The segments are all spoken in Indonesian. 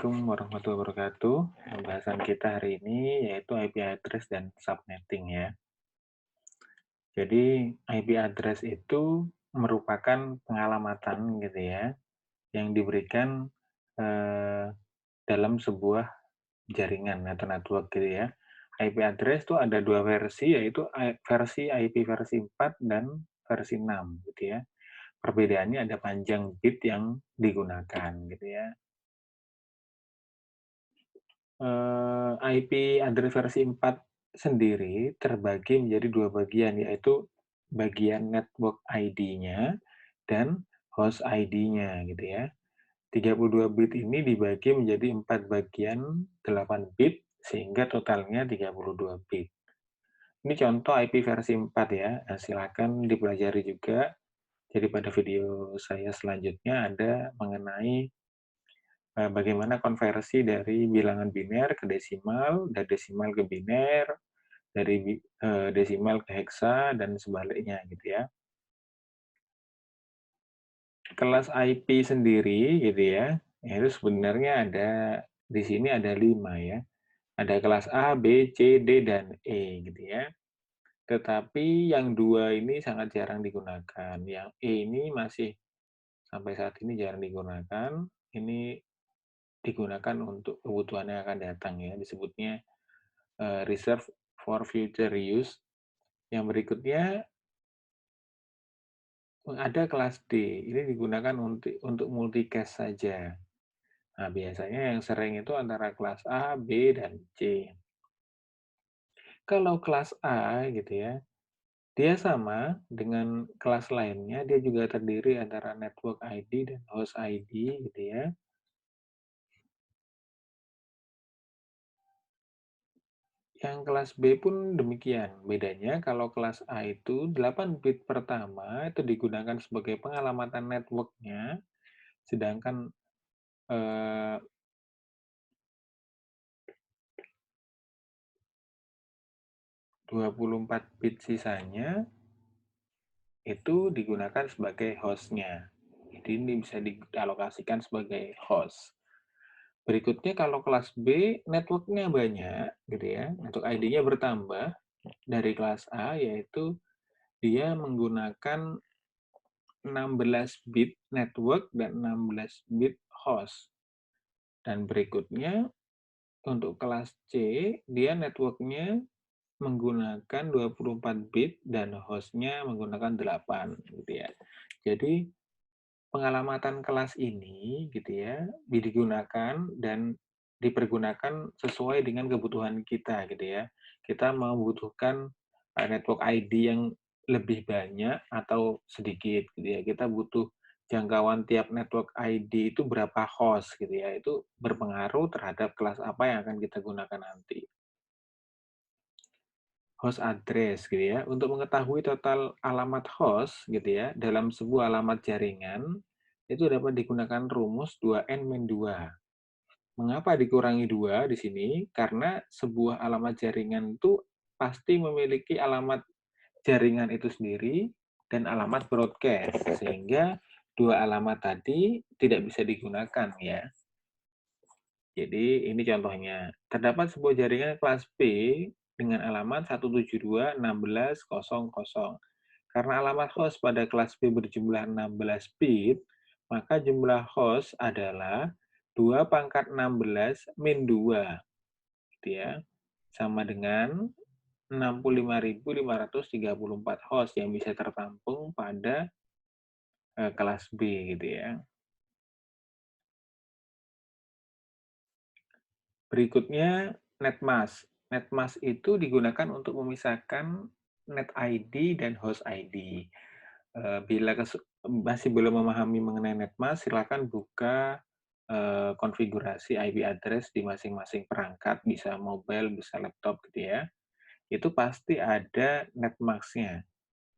Assalamualaikum warahmatullahi wabarakatuh. Pembahasan kita hari ini yaitu IP address dan subnetting ya. Jadi IP address itu merupakan pengalamatan gitu ya, yang diberikan eh, dalam sebuah jaringan atau network gitu ya. IP address itu ada dua versi, yaitu versi IP versi 4 dan versi 6 gitu ya. Perbedaannya ada panjang bit yang digunakan gitu ya. IP address versi 4 sendiri terbagi menjadi dua bagian, yaitu bagian network ID-nya dan host ID-nya gitu ya. 32 bit ini dibagi menjadi 4 bagian 8 bit sehingga totalnya 32 bit. Ini contoh IP versi 4 ya. Nah, silakan dipelajari juga. Jadi pada video saya selanjutnya ada mengenai bagaimana konversi dari bilangan biner ke desimal, dari desimal ke biner, dari desimal ke heksa, dan sebaliknya gitu ya. Kelas IP sendiri gitu ya, itu sebenarnya ada di sini ada 5 ya. Ada kelas A, B, C, D, dan E gitu ya. Tetapi yang dua ini sangat jarang digunakan. Yang E ini masih sampai saat ini jarang digunakan. Ini digunakan untuk kebutuhan yang akan datang ya. Disebutnya reserve for future use. Yang berikutnya ada kelas D. Ini digunakan untuk multicast saja. Nah, biasanya yang sering itu antara kelas A, B, dan C. Kalau kelas A gitu ya, dia sama dengan kelas lainnya, dia juga terdiri antara network ID dan host ID gitu ya. Yang kelas B pun demikian. Bedanya kalau kelas A itu 8 bit pertama itu digunakan sebagai pengalamatan networknya, sedangkan 24 bit sisanya itu digunakan sebagai hostnya. Jadi ini bisa dialokasikan sebagai host. Berikutnya kalau kelas B, networknya banyak, gitu ya. Untuk ID-nya bertambah dari kelas A, yaitu dia menggunakan 16 bit network dan 16 bit host. Dan berikutnya, untuk kelas C, dia networknya menggunakan 24 bit dan hostnya menggunakan 8, gitu ya. Jadi, pengalamatan kelas ini gitu ya digunakan dan dipergunakan sesuai dengan kebutuhan kita gitu ya. Kita membutuhkan network ID yang lebih banyak atau sedikit gitu ya. Kita butuh jangkauan tiap network ID itu berapa host gitu ya. Itu berpengaruh terhadap kelas apa yang akan kita gunakan nanti. Host address gitu ya. Untuk mengetahui total alamat host gitu ya dalam sebuah alamat jaringan itu dapat digunakan rumus 2n-2. Mengapa dikurangi 2 di sini? Karena sebuah alamat jaringan itu pasti memiliki alamat jaringan itu sendiri dan alamat broadcast, sehingga dua alamat tadi tidak bisa digunakan ya. Jadi ini contohnya. Terdapat sebuah jaringan kelas B dengan alamat 172.16.00. Karena alamat host pada kelas B berjumlah 16 bit, maka jumlah host adalah 2 pangkat 16 min 2, gitu ya. Sama dengan 65.534 host yang bisa tertampung pada kelas B gitu ya. Berikutnya netmask. Netmask itu digunakan untuk memisahkan net ID dan host ID. Bila masih belum memahami mengenai netmask, silakan buka konfigurasi IP address di masing-masing perangkat, bisa mobile, bisa laptop gitu ya. Itu pasti ada netmask-nya.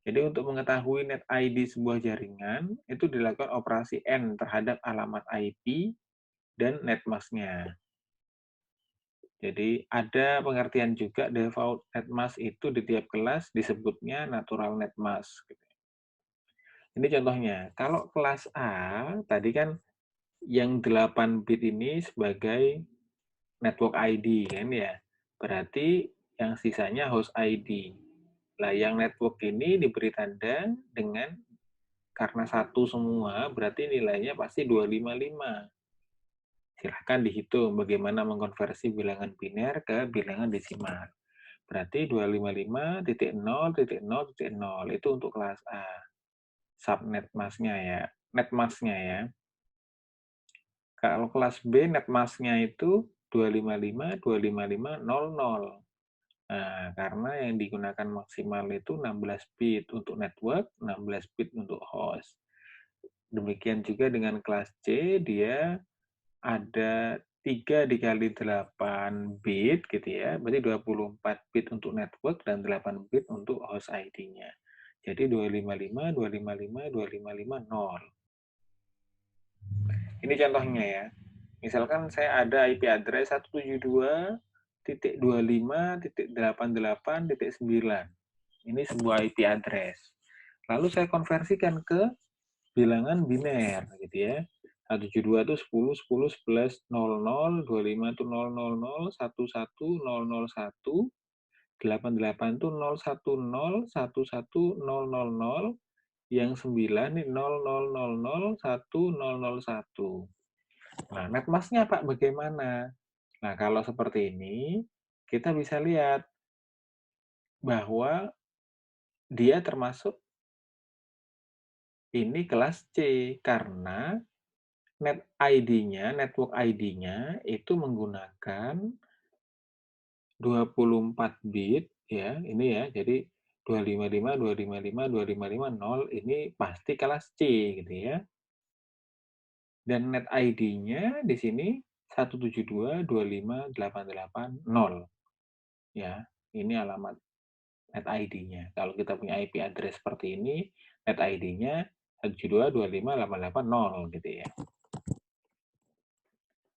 Jadi untuk mengetahui net ID sebuah jaringan, itu dilakukan operasi N terhadap alamat IP dan netmask-nya. Jadi ada pengertian juga default netmask itu di tiap kelas disebutnya natural netmask. Ini contohnya, kalau kelas A tadi kan Yang 8 bit ini sebagai network ID kan ya. Berarti yang sisanya host ID. Nah, yang network ini diberi tanda dengan karena satu semua, berarti nilainya pasti 255. Silahkan dihitung bagaimana mengkonversi bilangan biner ke bilangan desimal. Berarti 255.0.0.0 itu untuk kelas A. Subnet masknya ya, net masknya ya. Kalau kelas B net masknya itu 255.255.00. Nah, karena yang digunakan maksimal itu 16 bit untuk network, 16 bit untuk host. Demikian juga dengan kelas C, dia ada 3 dikali 8 bit gitu ya, berarti 24 bit untuk network dan 8 bit untuk host ID-nya. Jadi 255, 255, 255, 0. Ini contohnya ya. Misalkan saya ada IP address 172.25.88.9. Ini sebuah IP address. Lalu saya konversikan ke bilangan biner gitu ya. 172 itu 10, 10, 11, 00, 25 itu 000, 11, 001, 88 itu 010, 11000, yang 9 ini 0000, 1001. Nah, netmasknya Pak bagaimana? Nah, kalau seperti ini, kita bisa lihat bahwa dia termasuk ini kelas C, karena net ID-nya, network ID-nya itu menggunakan 24 bit ya, ini ya. Jadi 255, 255, 255, 0 ini pasti kelas C gitu ya. Dan net ID-nya di sini 172.25.88.0. Ya, ini alamat net ID-nya. Kalau kita punya IP address seperti ini, net ID-nya 172.25.88.0 gitu ya.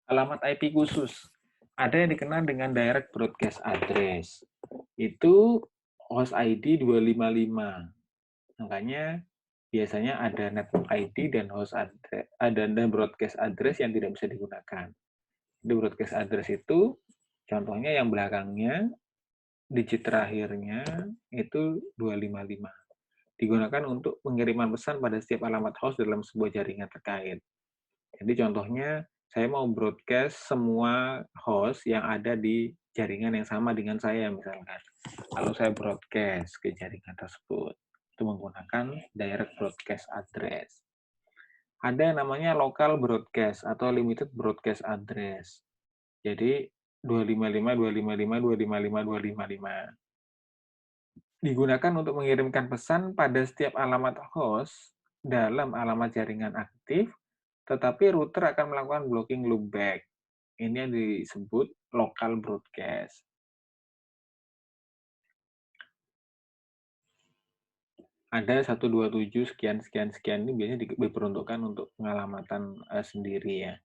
Alamat IP khusus. Ada yang dikenal dengan direct broadcast address. Itu host ID 255. Makanya biasanya ada network ID dan host address, dan broadcast address yang tidak bisa digunakan. Di broadcast address itu contohnya yang belakangnya digit terakhirnya itu 255. Digunakan untuk pengiriman pesan pada setiap alamat host dalam sebuah jaringan terkait. Jadi contohnya saya mau broadcast semua host yang ada di jaringan yang sama dengan saya misalkan. Lalu saya broadcast ke jaringan tersebut. Itu menggunakan direct broadcast address. Ada yang namanya local broadcast atau limited broadcast address. Jadi 255, 255, 255, 255. Digunakan untuk mengirimkan pesan pada setiap alamat host dalam alamat jaringan aktif, tetapi router akan melakukan blocking loopback. Ini yang disebut local broadcast. Ada 127 sekian sekian sekian ini biasanya diperuntukkan untuk pengalamatan sendiri ya.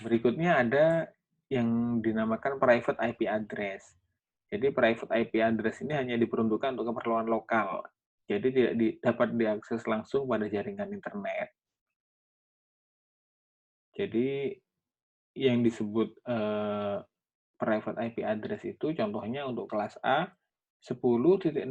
Berikutnya ada yang dinamakan private IP address. Jadi private IP address ini hanya diperuntukkan untuk keperluan lokal. Jadi tidak dapat diakses langsung pada jaringan internet. Jadi yang disebut private IP address itu contohnya untuk kelas A 10.0.0.0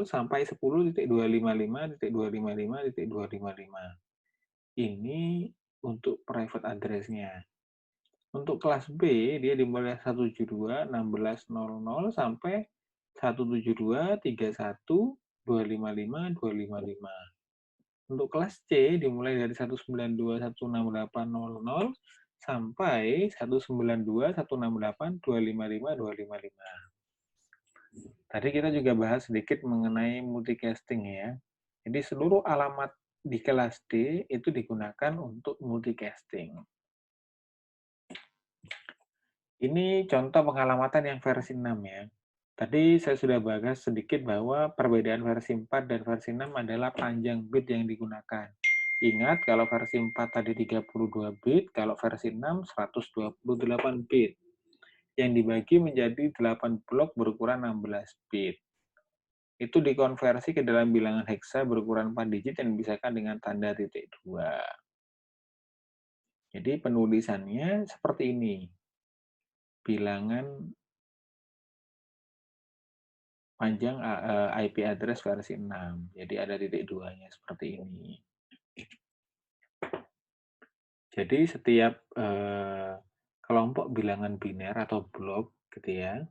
sampai 10.255.255.255. Ini untuk private address-nya. Untuk kelas B, dia dimulai 172.16.00 sampai 172.31.255.255. Untuk kelas C dimulai dari 192.168.00 sampai 192.168.255.255. Tadi kita juga bahas sedikit mengenai multicasting ya. Jadi seluruh alamat di kelas D itu digunakan untuk multicasting. Ini contoh pengalamatan yang versi 6 ya. Tadi saya sudah bahas sedikit bahwa perbedaan versi 4 dan versi 6 adalah panjang bit yang digunakan. Ingat, kalau versi 4 tadi 32 bit, kalau versi 6 128 bit. Yang dibagi menjadi 8 blok berukuran 16 bit. itu dikonversi ke dalam bilangan heksa berukuran 4 digit yang dipisahkan dengan tanda titik 2. Jadi penulisannya seperti ini. Bilangan panjang IP address versi 6. Jadi ada titik 2-nya seperti ini. Jadi setiap kelompok bilangan biner atau blok gitu ya,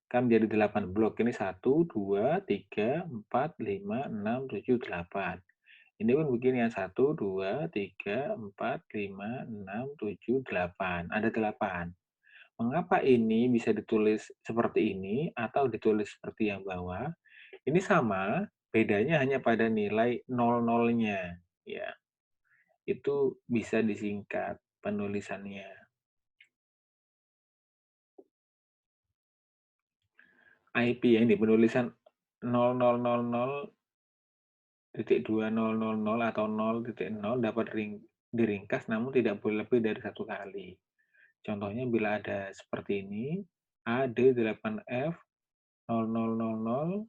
kan menjadi 8 blok. Ini 1, 2, 3, 4, 5, 6, 7, 8. Ini pun begini ya, 1, 2, 3, 4, 5, 6, 7, 8. Ada 8. Mengapa ini bisa ditulis seperti ini atau ditulis seperti yang bawah? Ini sama, bedanya hanya pada nilai 00-nya. Ya, itu bisa disingkat penulisannya. IP yang di penulisan 0000.2000 atau 0.0 dapat diringkas namun tidak boleh lebih dari 1 kali. Contohnya bila ada seperti ini, AD8F 0000.00000,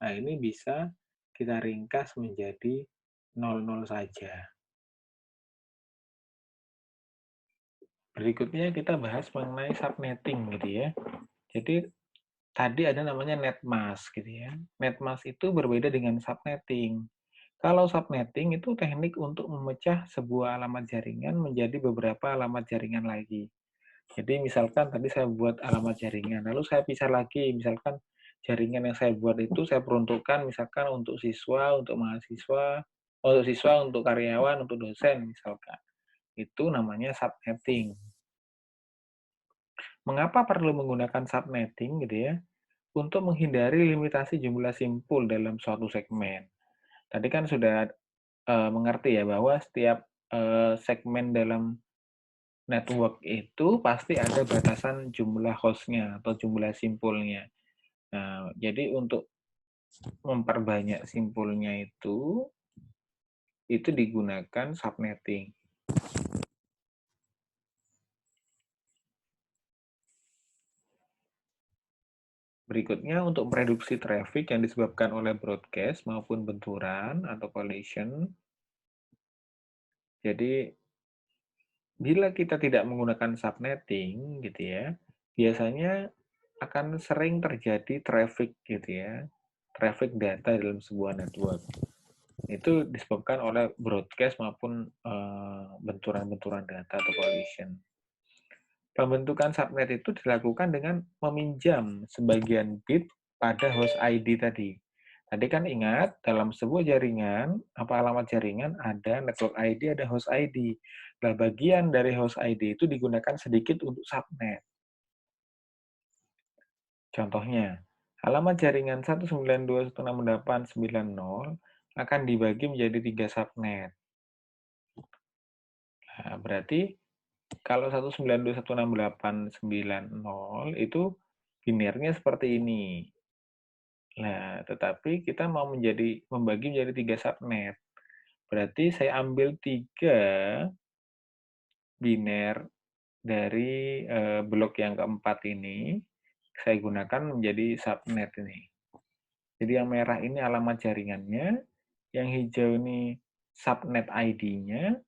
nah ini bisa kita ringkas menjadi 00 saja. Berikutnya kita bahas mengenai subnetting gitu ya. Jadi tadi ada namanya netmask gitu ya. Netmask itu berbeda dengan subnetting. Kalau subnetting itu teknik untuk memecah sebuah alamat jaringan menjadi beberapa alamat jaringan lagi. Jadi misalkan tadi saya buat alamat jaringan, lalu saya pisah lagi, misalkan jaringan yang saya buat itu saya peruntukkan misalkan untuk siswa, untuk mahasiswa, untuk siswa, untuk karyawan, untuk dosen misalkan. Itu namanya subnetting. Mengapa perlu menggunakan subnetting gitu ya? Untuk menghindari limitasi jumlah simpul dalam suatu segmen. Tadi kan sudah mengerti ya bahwa setiap segmen dalam network itu pasti ada batasan jumlah hostnya atau jumlah simpulnya. Nah, jadi untuk memperbanyak simpulnya itu digunakan subnetting. Berikutnya untuk mereduksi traffic yang disebabkan oleh broadcast maupun benturan atau collision. Jadi bila kita tidak menggunakan subnetting gitu ya, biasanya akan sering terjadi traffic gitu ya, traffic data dalam sebuah network. Itu disebabkan oleh broadcast maupun benturan-benturan data atau collision. Pembentukan subnet itu dilakukan dengan meminjam sebagian bit pada host ID tadi. Tadi kan ingat, dalam sebuah jaringan, apa alamat jaringan, ada network ID, ada host ID. Nah, bagian dari host ID itu digunakan sedikit untuk subnet. Contohnya, alamat jaringan 192.168.90 akan dibagi menjadi 3 subnet. Nah, berarti kalau 192.168.90 itu binirnya seperti ini. Nah, tetapi kita mau membagi menjadi 3 subnet. Berarti saya ambil 3 biner dari blok yang keempat ini, saya gunakan menjadi subnet ini. Jadi yang merah ini alamat jaringannya, yang hijau ini subnet ID-nya,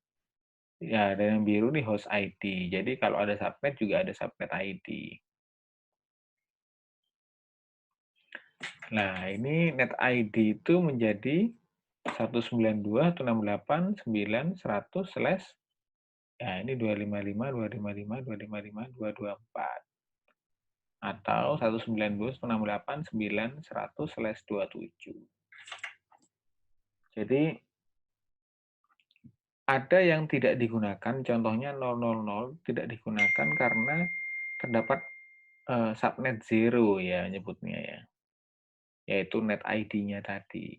ya, dan yang biru nih host ID. Jadi kalau ada subnet juga ada subnet ID. Nah, ini net ID itu menjadi 192.168.9.100/ ya ini 255.255.255.224 atau 192.168.9.100/27. Jadi ada yang tidak digunakan, contohnya 000 tidak digunakan karena terdapat subnet zero ya nyebutnya ya, yaitu net ID-nya tadi.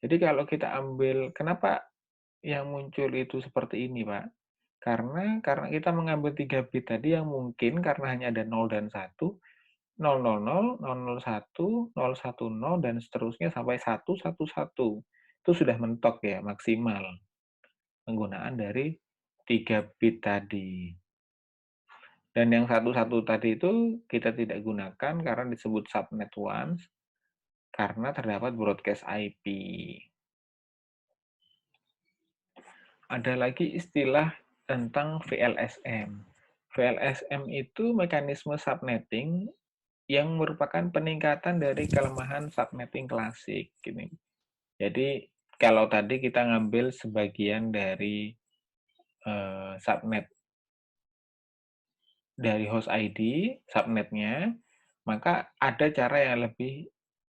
Jadi kalau kita ambil, kenapa yang muncul itu seperti ini, Pak? Karena kita mengambil 3 bit tadi yang mungkin karena hanya ada 0 dan 1, 000, 001, 010, dan seterusnya sampai 111. Itu sudah mentok ya, maksimal penggunaan dari 3 bit tadi. Dan yang 11 tadi itu kita tidak gunakan karena disebut subnet once. karena terdapat broadcast IP. Ada lagi istilah tentang VLSM. VLSM itu mekanisme subnetting yang merupakan peningkatan dari kelemahan subnetting klasik. Gini. Jadi kalau tadi kita ngambil sebagian dari subnet dari host ID, subnetnya, maka ada cara yang lebih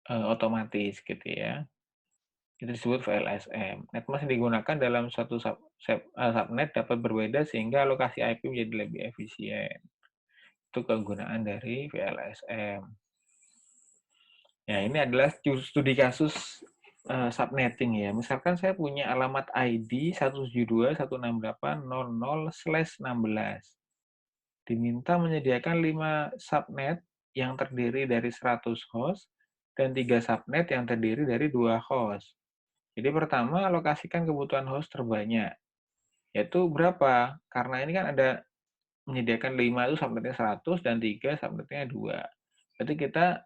otomatis gitu ya. Itu disebut VLSM. Netmask digunakan dalam suatu subnet dapat berbeda sehingga alokasi IP menjadi lebih efisien. Itu kegunaan dari VLSM. Ya, ini adalah studi kasus subnetting ya. Misalkan saya punya alamat ID 172.168.00/16. Diminta menyediakan 5 subnet yang terdiri dari 100 host dan 3 subnet yang terdiri dari 2 host. Jadi pertama, alokasikan kebutuhan host terbanyak. Yaitu berapa? Karena ini kan ada menyediakan 5 itu subnetnya 100 dan 3 subnetnya 2. Berarti kita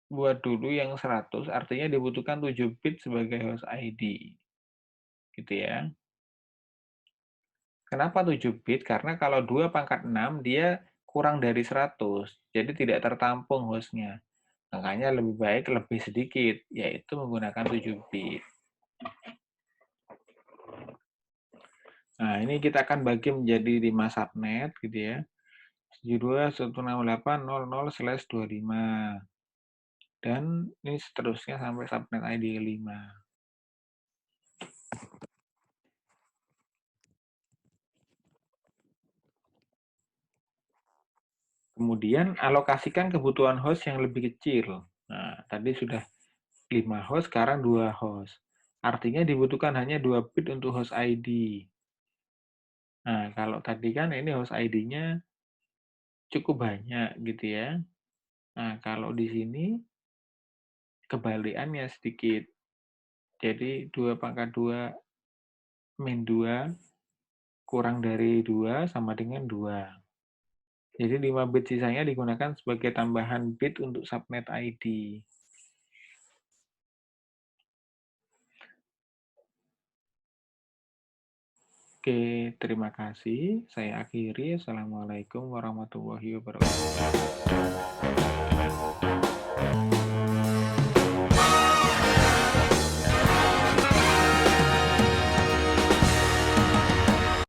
buat dulu yang 100, artinya dibutuhkan 7 bit sebagai host ID. Gitu ya. Kenapa 7 bit? Karena kalau 2 pangkat 6, dia kurang dari 100. Jadi tidak tertampung hostnya. Makanya lebih baik lebih sedikit, yaitu menggunakan 7 bit. Nah, ini kita akan bagi menjadi 5 subnet gitu ya. 72.168.00/25. Dan ini seterusnya sampai subnet ID 5. Kemudian alokasikan kebutuhan host yang lebih kecil. Nah, tadi sudah 5 host, sekarang 2 host. Artinya dibutuhkan hanya 2 bit untuk host ID. Nah, kalau tadi kan ini host ID-nya cukup banyak gitu ya. Nah, kalau di sini kebalikannya sedikit. Jadi 2 pangkat 2 min 2 kurang dari 2 sama dengan 2. Jadi 5 bit sisanya digunakan sebagai tambahan bit untuk subnet ID. Oke, terima kasih. Saya akhiri. Assalamualaikum warahmatullahi wabarakatuh.